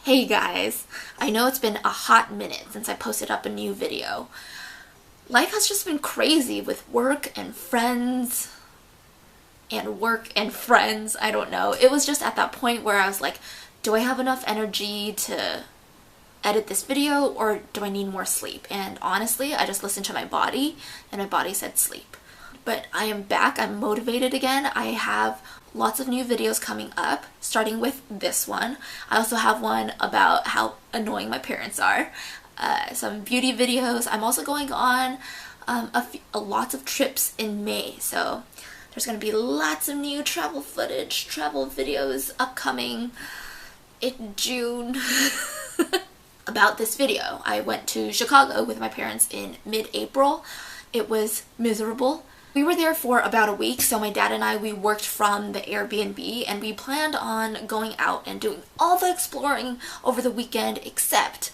Hey guys, I know it's been a hot minute since I posted up a new video. Life has just been crazy with work and friends, I don't know. It was just at that point where I was like, do I have enough energy to edit this video or do I need more sleep? And honestly, I just listened to my body and my body said sleep. But I am back, I'm motivated again. I have lots of new videos coming up, starting with this one. I also have one about how annoying my parents are. Some beauty videos. I'm also going on lots of trips in May, so there's going to be lots of new travel footage, travel videos upcoming in June. About this video, I went to Chicago with my parents in mid-April. It was miserable. We were there for about a week, so my dad and I, we worked from the Airbnb and we planned on going out and doing all the exploring over the weekend, except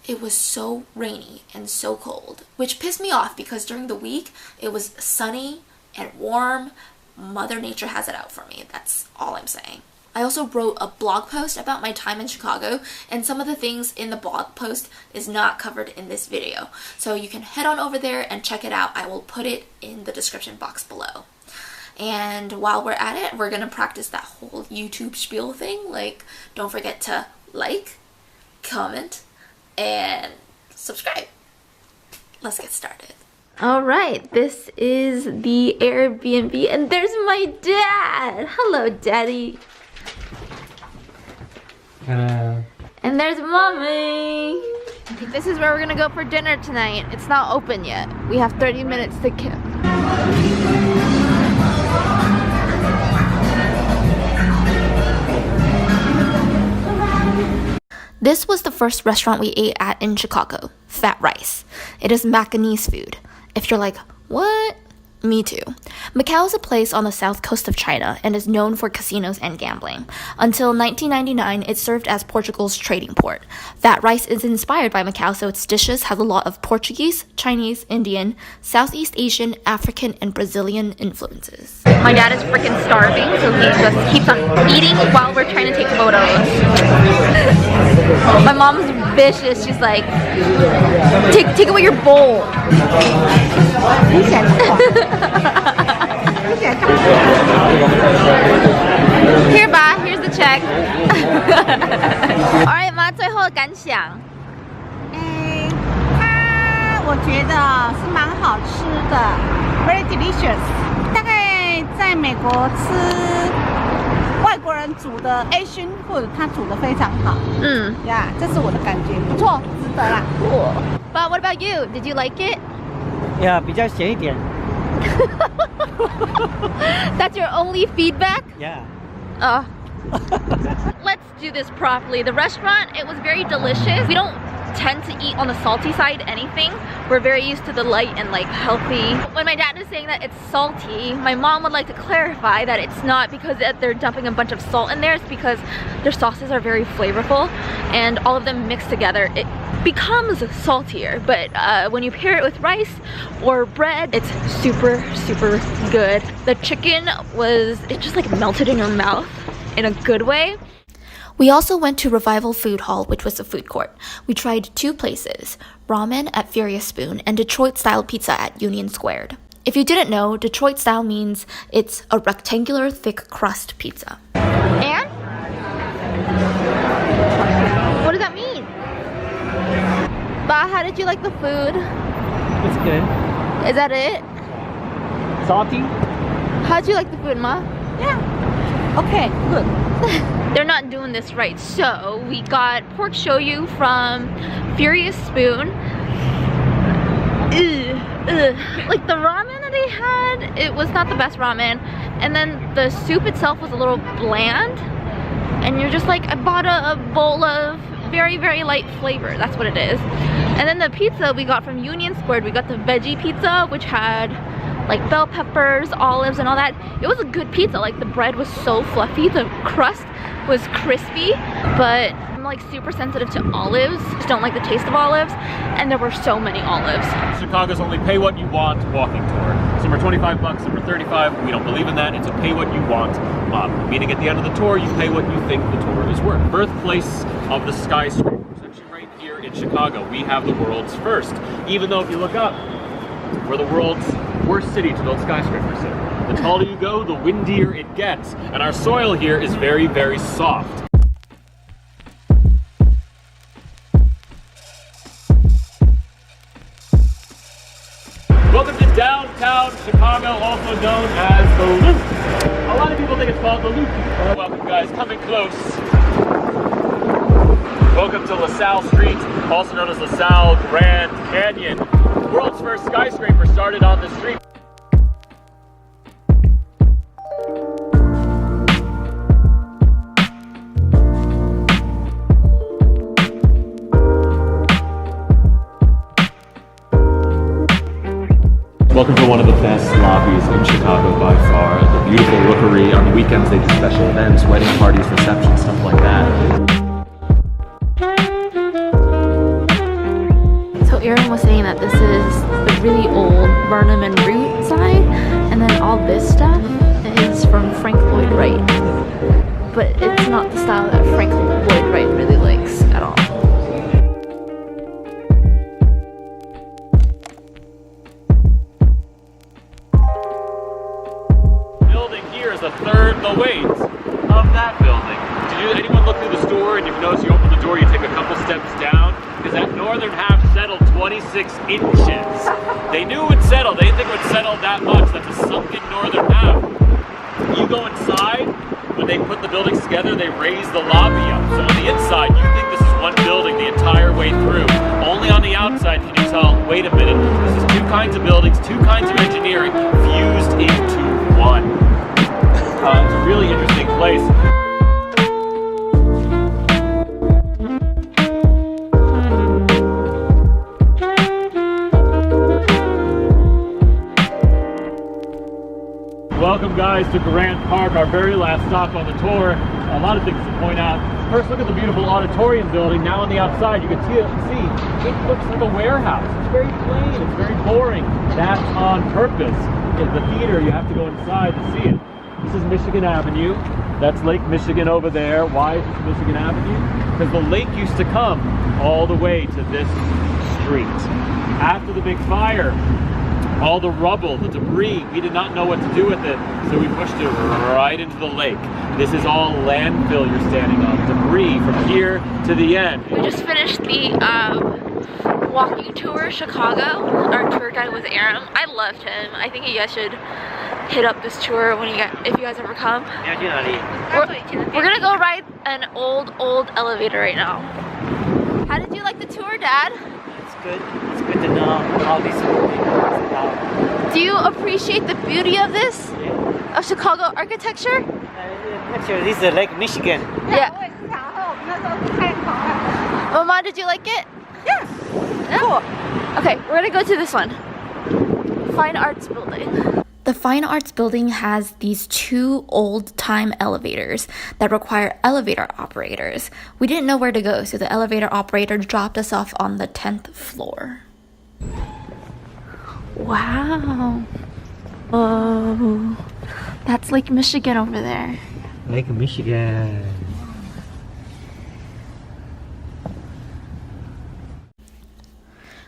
it was so rainy and so cold, which pissed me off because during the week it was sunny and warm. Mother Nature has it out for me, that's all I'm saying. I also wrote a blog post about my time in Chicago, and some of the things in the blog post is not covered in this video. So you can head on over there and check it out. I will put it in the description box below. And while we're at it, we're gonna practice that whole YouTube spiel thing. Like, don't forget to like, comment, and subscribe. Let's get started. Alright, this is the Airbnb, and there's my dad! Hello, Daddy! And there's Mommy! This is where we're gonna go for dinner tonight. It's not open yet. We have 30 minutes to kill. This was the first restaurant we ate at in Chicago, Fat Rice. It is Macanese food. If you're like, what? Me too. Macau is a place on the south coast of China and is known for casinos and gambling. Until 1999, it served as Portugal's trading port. Fat Rice is inspired by Macau, so its dishes have a lot of Portuguese, Chinese, Indian, Southeast Asian, African, and Brazilian influences. My dad is freaking starving, so he just keeps on eating while we're trying to take photos. My mom's vicious. She's like, take away your bowl. Here, ba, here's the check. Alright, 妈，最后的感想。我觉得是蛮好吃的 ，very delicious。大概在美国吃外国人煮的 Asian food， 他煮的非常好。呀，这是我的感觉，不错，值得啦。Cool. But what about you? Did you like it? Yeah, 比较咸一点。That's your only feedback? Yeah. Let's do this properly. The restaurant, it was very delicious. We don't tend to eat on the salty side anything. We're very used to the light and like healthy. When my dad is saying that it's salty, my mom would like to clarify that it's not because they're dumping a bunch of salt in there. It's because their sauces are very flavorful and all of them mixed together, it becomes saltier. But when you pair it with rice or bread, it's super, super good. The chicken it just like melted in your mouth in a good way. We also went to Revival Food Hall, which was a food court. We tried two places, ramen at Furious Spoon and Detroit-style pizza at Union Squared. If you didn't know, Detroit-style means it's a rectangular thick crust pizza. And? What does that mean? Ba, how did you like the food? It's good. Is that it? Salty? How'd you like the food, Ma? Yeah. Okay, good. They're not doing this right, so we got pork shoyu from Furious Spoon. Like the ramen that they had, it was not the best ramen, and then the soup itself was a little bland, and you're just like, I bought a bowl of very, very light flavor. That's what it is. And then the pizza we got from Union Squared, we got the veggie pizza, which had like bell peppers, olives, and all that. It was a good pizza. Like the bread was so fluffy, the crust was crispy, but I'm like super sensitive to olives. Just don't like the taste of olives, and there were so many olives. Chicago's only pay what you want walking tour. Some are 25 bucks, some are 35. We don't believe in that. It's a pay what you want model. Meaning at the end of the tour, you pay what you think the tour is worth. Birthplace of the skyscrapers. Actually, right here in Chicago, we have the world's first. Even though if you look up, we're the world's worst city to build skyscrapers in. The taller you go, the windier it gets. And our soil here is very, very soft. Welcome to downtown Chicago, also known as the Loop. A lot of people think it's called the Loop. Welcome guys, coming close. Welcome to LaSalle Street, also known as LaSalle Grand Canyon. World's first skyscraper started on this street. Welcome to one of the best lobbies in Chicago by far. The beautiful rookery. On the weekends they do special events, wedding parties, receptions, stuff like that. So Aaron was saying that this is the really old Burnham and Root side, and then all this stuff is from Frank Lloyd Wright. But it's not the style that Frank Lloyd Wright really likes at all. A third the weight of that building. Did anyone look through the store and you've noticed you open the door, you take a couple steps down? Because that northern half settled 26 inches. They knew it would settle. They didn't think it would settle that much. That's a sunken northern half. You go inside, when they put the buildings together, they raise the lobby up. So on the inside, you think this is one building the entire way through. Only on the outside can you tell, wait a minute, this is two kinds of buildings, two kinds of engineering fused into one. It's a really interesting place. Welcome guys to Grant Park, our very last stop on the tour. A lot of things to point out. First, look at the beautiful auditorium building. Now on the outside, you can see it looks like a warehouse. It's very plain, it's very boring. That's on purpose. In the theater, you have to go inside to see it. This is Michigan Avenue. That's Lake Michigan over there. Why is this Michigan Avenue? Because the lake used to come all the way to this street. After the big fire, all the rubble, the debris, we did not know what to do with it, so we pushed it right into the lake. This is all landfill you're standing on. Debris from here to the end. We just finished the walking tour Chicago. Our tour guide was Aaron. I loved him. I think you guys should hit up this tour when if you guys ever come. We're gonna go ride an old elevator right now. How did you like the tour, Dad? It's good. It's good to know how this building is about. Do you appreciate the beauty of this? Yeah. Of Chicago architecture? Actually, this is Lake Michigan. Yeah. Mama, did you like it? Yes. Yeah. Cool. Okay, we're gonna go to this one. Fine Arts Building. The Fine Arts Building has these two old-time elevators that require elevator operators. We didn't know where to go, so the elevator operator dropped us off on the 10th floor. Wow. Oh, that's Lake Michigan over there. Lake Michigan.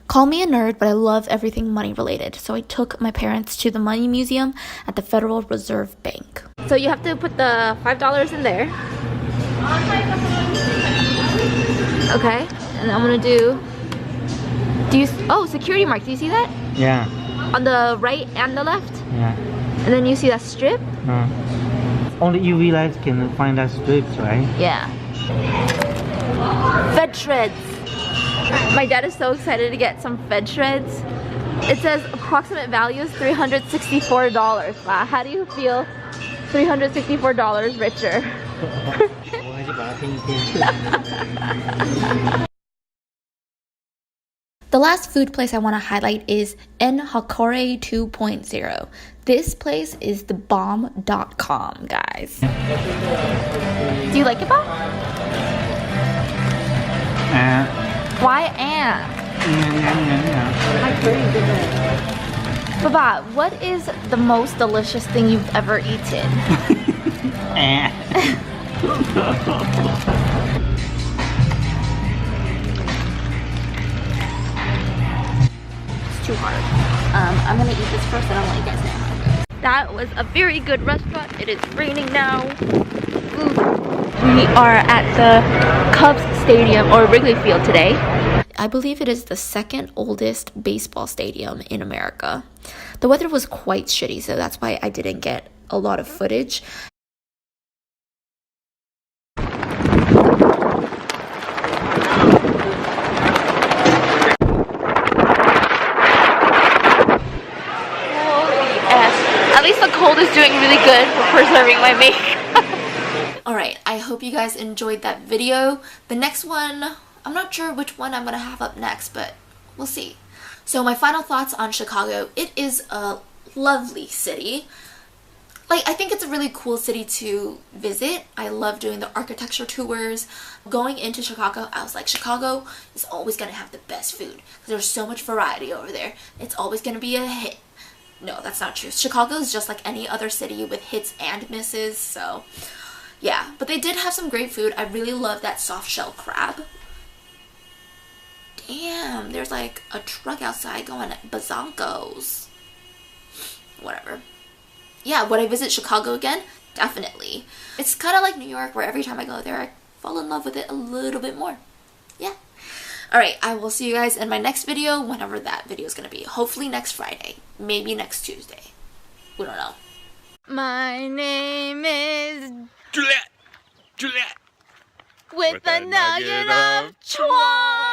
Call me a nerd, but I love everything money related. So I took my parents to the Money Museum at the Federal Reserve Bank. So you have to put the $5 in there. Okay, and I'm gonna do you, oh, security mark, do you see that? Yeah. On the right and the left? Yeah. And then you see that strip? Only UV lights can find that strips, right? Yeah. Fed shreds. My dad is so excited to get some Fed shreds. It says approximate value is $364. Wow, how do you feel $364 richer? The last food place I want to highlight is Hakkore 2.0. This place is the bomb.com, guys. Do you like it, Bob? Why Baba, what is the most delicious thing you've ever eaten? hard. I'm gonna eat this first and I'll let you guys know how it goes. That was a very good restaurant. It is raining now. Ooh. We are at the Cubs Stadium, or Wrigley Field today. I believe it is the second oldest baseball stadium in America. The weather was quite shitty, so that's why I didn't get a lot of footage. At least the cold is doing really good for preserving my makeup. Alright, I hope you guys enjoyed that video. The next one, I'm not sure which one I'm going to have up next, but we'll see. So my final thoughts on Chicago. It is a lovely city. Like, I think it's a really cool city to visit. I love doing the architecture tours. Going into Chicago, I was like, Chicago is always going to have the best food because there's so much variety over there. It's always going to be a hit. No, that's not true. Chicago is just like any other city with hits and misses, so yeah. But they did have some great food. I really love that soft shell crab. Damn, there's like a truck outside going bazonkos. Whatever. Yeah, would I visit Chicago again? Definitely. It's kind of like New York, where every time I go there, I fall in love with it a little bit more. Yeah. Alright, I will see you guys in my next video, whenever that video is going to be. Hopefully next Friday. Maybe next Tuesday. We don't know. My name is Juliet. with a nugget of twat.